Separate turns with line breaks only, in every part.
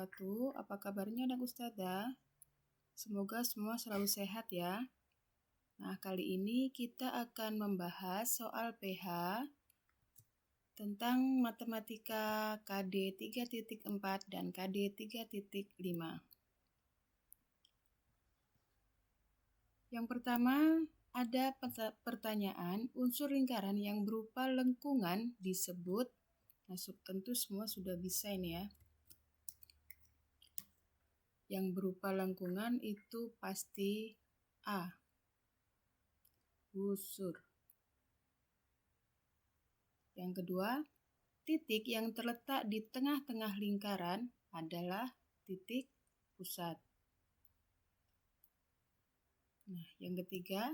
wabarakatuh. Apa kabarnya anak Ustazah? Semoga semua selalu sehat ya. Nah, kali ini kita akan membahas soal PH tentang matematika KD 3.4 dan KD 3.5. Yang pertama, ada pertanyaan unsur lingkaran yang berupa lengkungan disebut. Nah, tentu semua sudah bisa ini ya. Yang berupa lengkungan itu pasti A, busur. Yang kedua, titik yang terletak di tengah-tengah lingkaran adalah titik pusat. Nah, yang ketiga,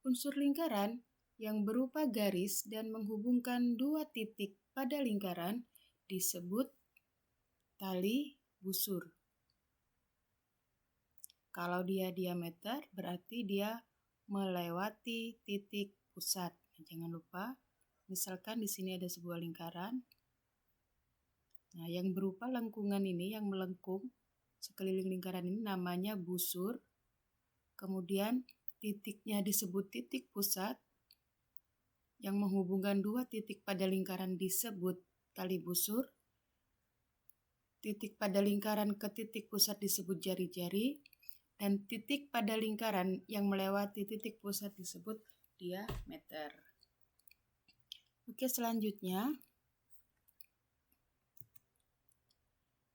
unsur lingkaran yang berupa garis dan menghubungkan dua titik pada lingkaran disebut tali busur. Kalau dia diameter, berarti dia melewati titik pusat. Jangan lupa, misalkan di sini ada sebuah lingkaran. Nah, yang berupa lengkungan ini, yang melengkung sekeliling lingkaran ini namanya busur. Kemudian titiknya disebut titik pusat. Yang menghubungkan dua titik pada lingkaran disebut tali busur. Titik pada lingkaran ke titik pusat disebut jari-jari. Dan titik pada lingkaran yang melewati titik pusat disebut diameter. Oke, selanjutnya.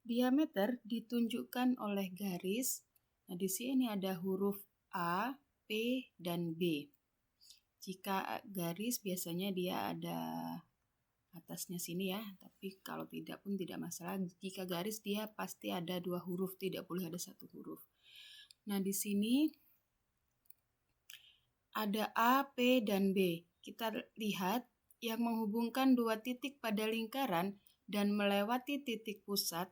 Diameter ditunjukkan oleh garis. Nah, di sini ada huruf A, P, dan B. Jika garis biasanya dia ada atasnya sini ya, tapi kalau tidak pun tidak masalah. Jika garis dia pasti ada dua huruf, tidak boleh ada satu huruf. Nah, di sini ada A, P, dan B. Kita lihat yang menghubungkan dua titik pada lingkaran dan melewati titik pusat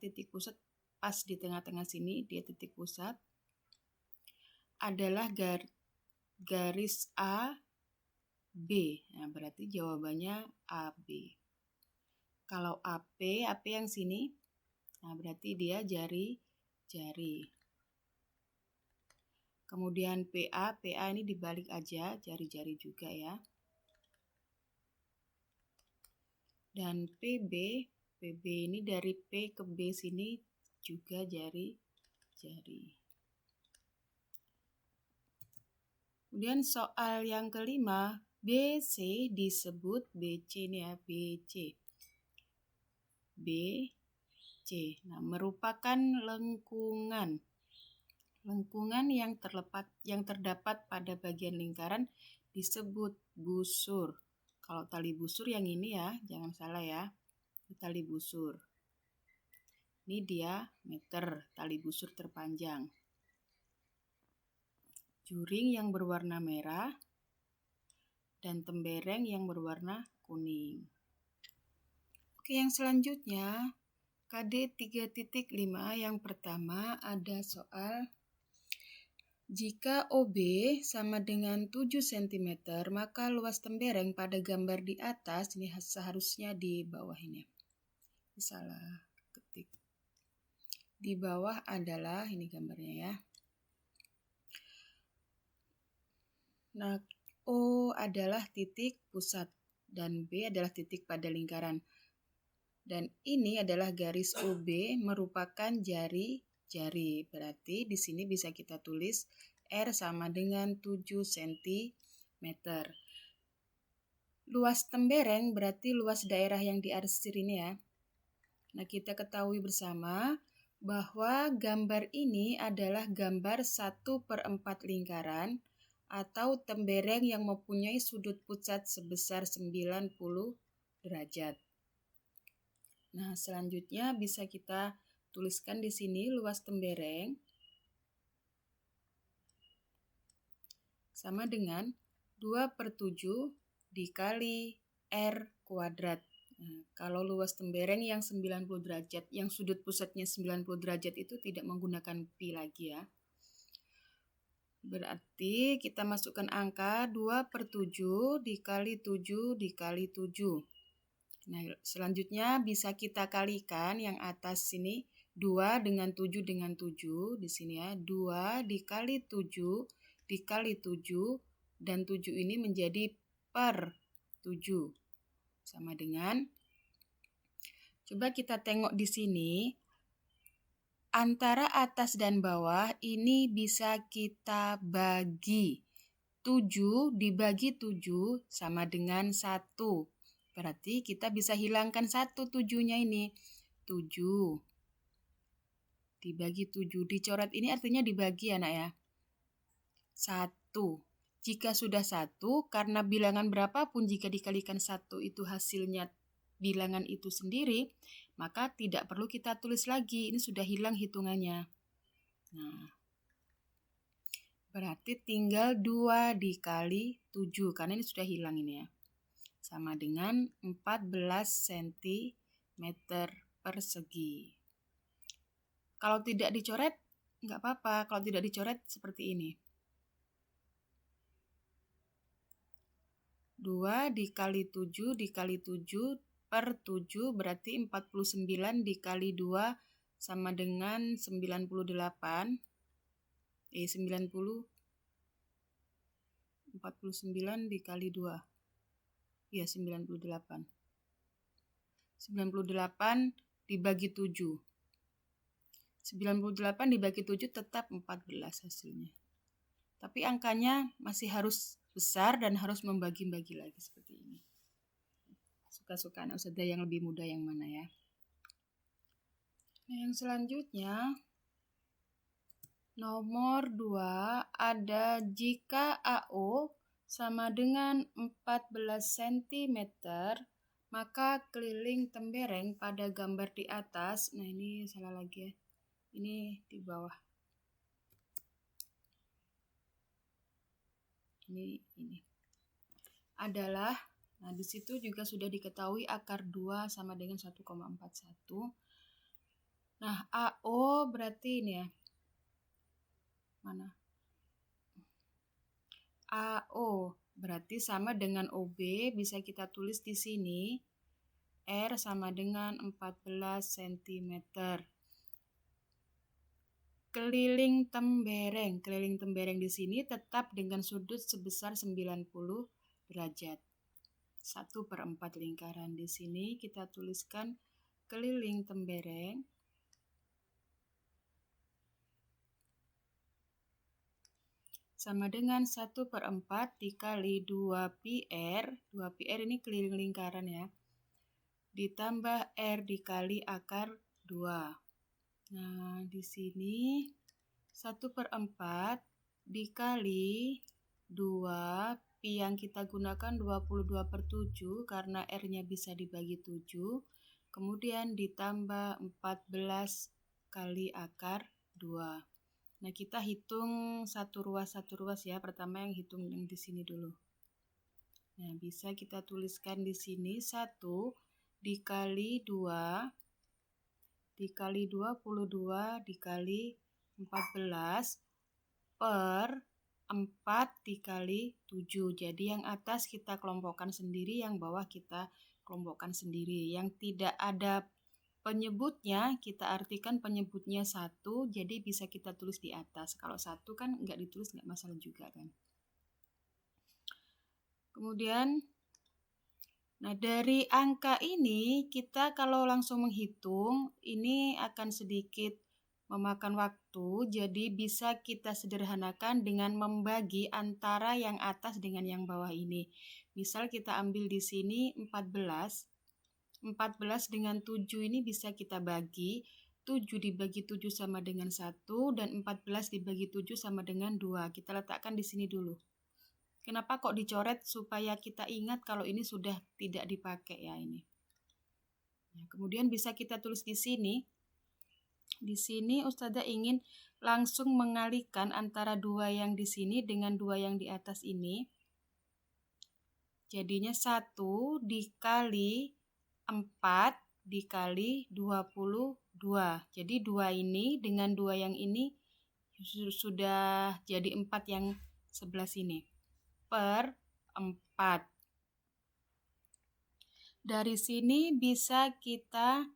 pas di tengah-tengah sini, dia titik pusat, adalah garis A, B. Nah, berarti jawabannya AB. Kalau AP yang sini, nah berarti dia jari-jari. Kemudian PA ini dibalik aja, jari-jari juga ya. Dan PB ini dari P ke B sini juga jari-jari. Kemudian soal yang kelima, BC disebut BC ini ya, BC. BC. Nah, merupakan lengkungan. Lengkungan yang terdapat pada bagian lingkaran disebut busur. Kalau tali busur yang ini ya, jangan salah ya. Tali busur. Ini diameter tali busur terpanjang. Juring yang berwarna merah dan tembereng yang berwarna kuning. Oke, yang selanjutnya KD 3.5 yang pertama ada soal jika OB sama dengan 7 cm, maka luas tembereng pada gambar di atas, ini seharusnya di bawah ini. Salah ketik. Di bawah adalah, ini gambarnya ya. Nah, O adalah titik pusat dan B adalah titik pada lingkaran. Dan ini adalah garis OB merupakan jari-jari. Berarti di sini bisa kita tulis R sama dengan 7 cm. Luas tembereng berarti luas daerah yang diarsir ini ya. Nah, kita ketahui bersama bahwa gambar ini adalah gambar 1/4 lingkaran atau tembereng yang mempunyai sudut pusat sebesar 90 derajat. Nah, selanjutnya bisa kita tuliskan di sini luas tembereng sama dengan 2/7 dikali R kuadrat. Nah, kalau luas tembereng yang 90 derajat, yang sudut pusatnya 90 derajat itu tidak menggunakan pi lagi ya. Berarti kita masukkan angka 2/7 dikali 7 dikali 7. Nah, selanjutnya bisa kita kalikan yang atas sini 2 dengan 7 dengan 7 di sini ya. 2 dikali 7 dikali 7 dan 7 ini menjadi per 7 sama dengan, coba kita tengok di sini, antara atas dan bawah ini bisa kita bagi. 7 dibagi 7 sama dengan 1. Berarti kita bisa hilangkan 1 7-nya ini. 7 dibagi 7. Dicoret ini artinya dibagi anak ya. 1. Jika sudah 1, karena bilangan berapapun jika dikalikan 1 itu hasilnya bilangan itu sendiri, maka tidak perlu kita tulis lagi. Ini sudah hilang hitungannya. Nah, berarti tinggal 2 dikali 7, karena ini sudah hilang ini ya. Sama dengan 14 cm persegi. Kalau tidak dicoret, nggak apa-apa. Kalau tidak dicoret seperti ini. 2 dikali 7 dikali 7 per 7 berarti 49 dikali 2 sama dengan 98. 49 dikali 2. Ya, 98. 98 dibagi 7. 98 dibagi 7 tetap 14 hasilnya. Tapi angkanya masih harus besar dan harus membagi-bagi lagi seperti ini. Suka-suka anak ustazah yang lebih mudah yang mana ya. Nah, yang selanjutnya nomor 2 ada jika AO sama dengan 14 cm, maka keliling tembereng pada gambar di atas, nah ini salah lagi ya, ini di bawah. Ini adalah, nah di situ juga sudah diketahui akar 2 sama dengan 1,41. Nah, AO berarti ini ya. Mana? AO berarti sama dengan OB, bisa kita tulis di sini. R sama dengan 14 cm. Keliling tembereng di sini tetap dengan sudut sebesar 90 derajat. 1/4 lingkaran di sini kita tuliskan keliling tembereng sama dengan 1/4 dikali 2 PR. 2 PR ini keliling lingkaran ya. Ditambah R dikali akar 2. Nah, di sini 1/4 dikali 2, Pi yang kita gunakan 22/7 karena R-nya bisa dibagi 7. Kemudian ditambah 14 kali akar 2. Nah, kita hitung satu ruas ya. Pertama yang hitung yang di sini dulu. Nah, bisa kita tuliskan di sini 1 dikali 2 dikali 22 dikali 14 per 4 dikali 7. Jadi yang atas kita kelompokkan sendiri, yang bawah kita kelompokkan sendiri. Yang tidak ada penyebutnya, kita artikan penyebutnya 1, jadi bisa kita tulis di atas. Kalau 1 kan nggak ditulis, nggak masalah juga kan. Kemudian, nah dari angka ini kita kalau langsung menghitung, ini akan sedikit memakan waktu, jadi bisa kita sederhanakan dengan membagi antara yang atas dengan yang bawah ini. Misal kita ambil di sini 14 dengan 7 ini bisa kita bagi. 7 dibagi 7 sama dengan 1 dan 14 dibagi 7 sama dengan 2. Kita letakkan di sini dulu. Kenapa kok dicoret? Supaya kita ingat kalau ini sudah tidak dipakai ya ini. Nah, kemudian bisa kita tulis di sini. Di sini ustazah ingin langsung mengalihkan antara 2 yang di sini dengan 2 yang di atas ini. Jadinya 1 dikali 4 dikali 22. Jadi 2 ini dengan 2 yang ini sudah jadi 4 yang sebelah sini. Per 4. Dari sini bisa kita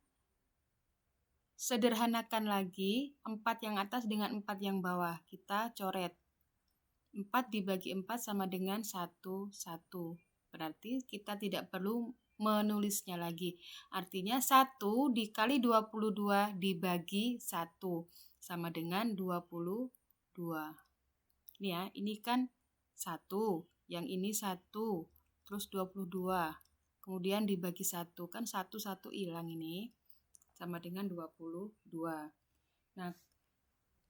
sederhanakan lagi 4 yang atas dengan 4 yang bawah. Kita coret. 4 dibagi 4 sama dengan 1, 1. Berarti kita tidak perlu menulisnya lagi. Artinya 1 dikali 22 dibagi 1 sama dengan 22. Ini ya, ini kan 1, yang ini 1, terus 22. Kemudian dibagi 1, kan 1 hilang ini, sama dengan 22. Nah,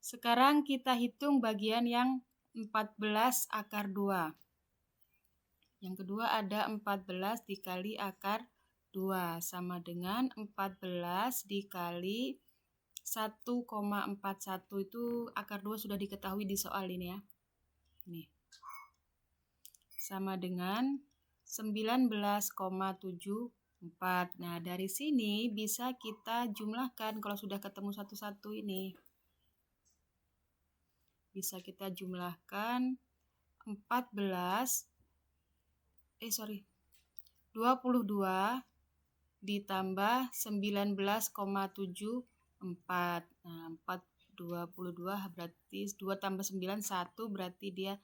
sekarang kita hitung bagian yang 14 akar 2. Yang kedua ada 14 dikali akar 2 sama dengan 14 dikali 1,41 itu akar 2 sudah diketahui di soal ini ya. Nih. Sama dengan 19,74. Nah, dari sini bisa kita jumlahkan kalau sudah ketemu satu-satu ini. Bisa kita jumlahkan 22 ditambah 19,74. Nah, 22 berarti 2 tambah 9, 1 berarti dia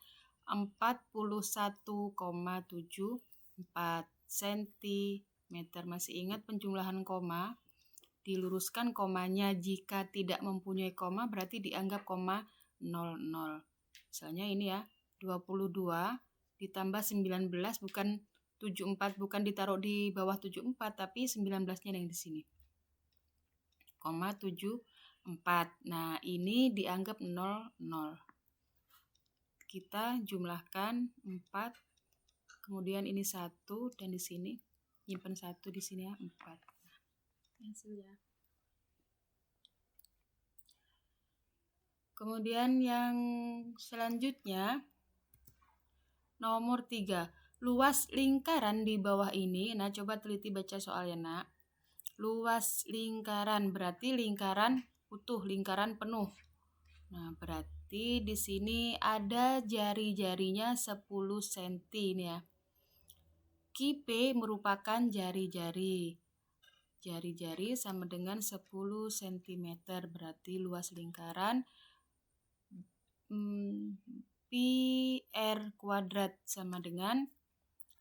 41,74 cm. Masih ingat penjumlahan koma? Diluruskan komanya, jika tidak mempunyai koma berarti dianggap koma 00. Misalnya ini ya, 22 ditambah 19 bukan 74, bukan ditaruh di bawah 74 tapi 19-nya yang di sini. Koma 74. Nah, ini dianggap 00. Kita jumlahkan 4, kemudian ini 1 dan di sini nyimpen 1 di sini ya, 4. Nah, hasilnya. Kemudian yang selanjutnya nomor 3. Luas lingkaran di bawah ini. Nah, coba teliti baca soalnya, Nak. Luas lingkaran berarti lingkaran utuh, lingkaran penuh. Nah, berarti di sini ada jari-jarinya 10 cm ini ya. P merupakan jari-jari. Jari-jari sama dengan 10 cm, berarti luas lingkaran PR kuadrat sama dengan,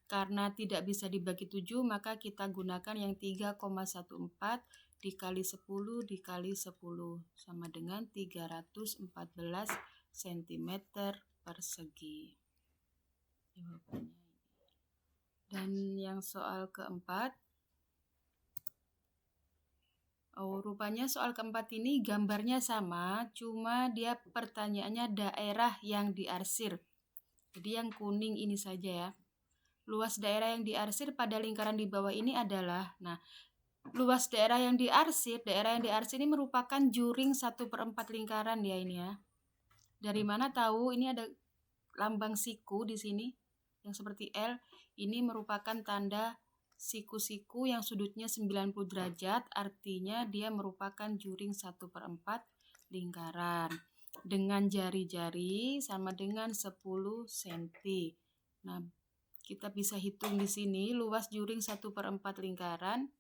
karena tidak bisa dibagi 7 maka kita gunakan yang 3,14 dikali 10 dikali 10 sama dengan 314 cm persegi. Jawabannya. Dan yang soal keempat, rupanya soal keempat ini gambarnya sama, cuma dia pertanyaannya daerah yang diarsir. Jadi yang kuning ini saja ya. Luas daerah yang diarsir pada lingkaran di bawah ini adalah, nah, luas daerah yang diarsir ini merupakan juring 1/4 lingkaran ya ini ya. Dari mana tahu? Ini ada lambang siku di sini yang seperti L. Ini merupakan tanda siku-siku yang sudutnya 90 derajat, artinya dia merupakan juring 1/4 lingkaran. Dengan jari-jari sama dengan 10 cm. Nah, kita bisa hitung di sini luas juring 1/4 lingkaran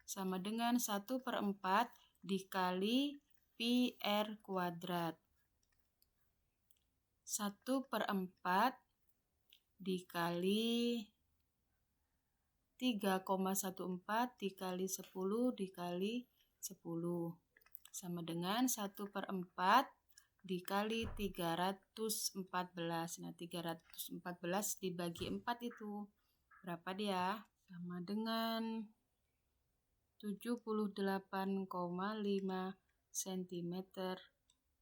sama dengan 1/4 dikali PR kuadrat. 1/4 dikali 3,14 dikali 10 dikali 10 sama dengan 1/4 dikali 314. Nah, 314 dibagi 4 itu berapa dia? Sama dengan 78,5 cm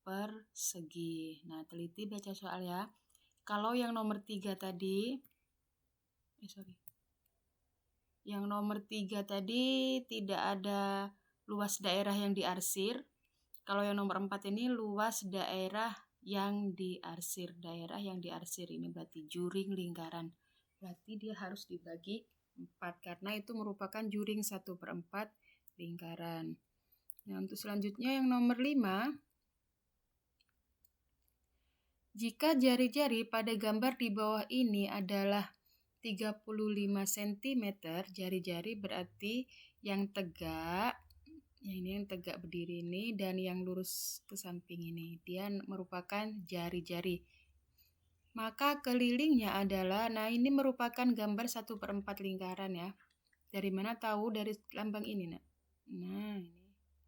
persegi. Nah, teliti baca soal ya. Kalau yang nomor 3 tadi, yang nomor 3 tadi tidak ada luas daerah yang diarsir. Kalau yang nomor 4 ini luas daerah yang diarsir. Daerah yang diarsir ini berarti juring lingkaran. Berarti dia harus dibagi 4 karena itu merupakan juring 1/4 lingkaran. Nah, untuk selanjutnya yang nomor 5. Jika jari-jari pada gambar di bawah ini adalah 35 cm jari-jari berarti yang tegak, yang tegak berdiri ini, dan yang lurus ke samping ini. Dia merupakan jari-jari. Maka kelilingnya adalah, nah ini merupakan gambar 1/4 lingkaran ya. Dari mana tahu? Dari lambang ini, Nak. Nah,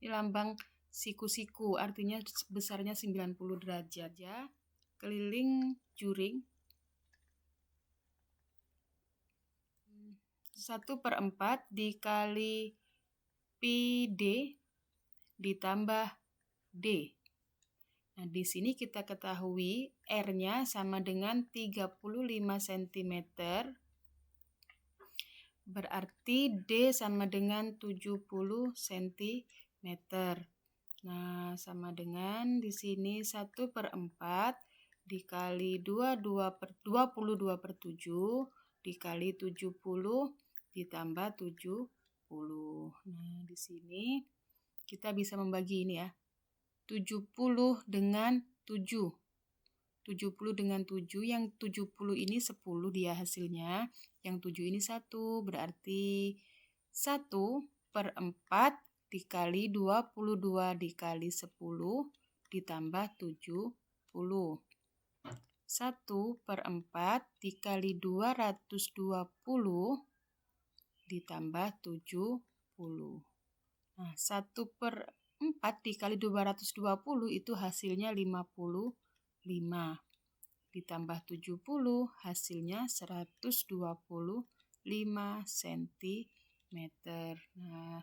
ini lambang siku-siku, artinya besarnya 90 derajat ya. Keliling juring 1/4 dikali pi D ditambah D. Nah, di sini kita ketahui R-nya sama dengan 35 cm, berarti D sama dengan 70 cm. Nah, sama dengan di sini 1/4 dikali 22/7 dikali 70 ditambah 70. Nah, di sini kita bisa membagi ini ya. 70 dengan 7. 70 dengan 7, yang 70 ini 10 dia hasilnya, yang 7 ini 1, berarti 1/4 dikali 22 dikali 10 ditambah 70. 1/4 dikali 220 ditambah 70. Nah, 1/4 dikali 220 itu hasilnya 55. Ditambah 70 hasilnya 125 cm. Nah,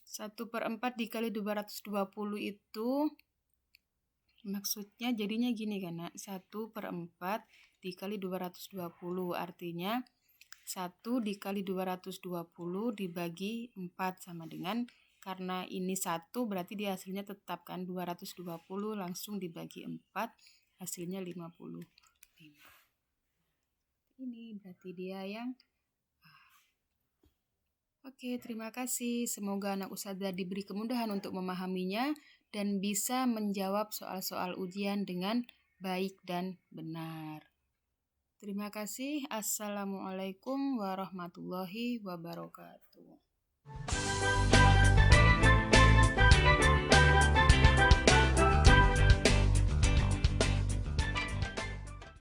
1/4 dikali 220 itu maksudnya jadinya gini kan, Nak? 1/4 dikali 220 artinya 1 dikali 220 dibagi 4 sama dengan, karena ini 1 berarti dia hasilnya tetap kan 220 langsung dibagi 4 hasilnya 55. Ini berarti dia yang Oke, terima kasih. Semoga anak Ustazah diberi kemudahan untuk memahaminya dan bisa menjawab soal-soal ujian dengan baik dan benar. Terima kasih. Assalamualaikum warahmatullahi wabarakatuh.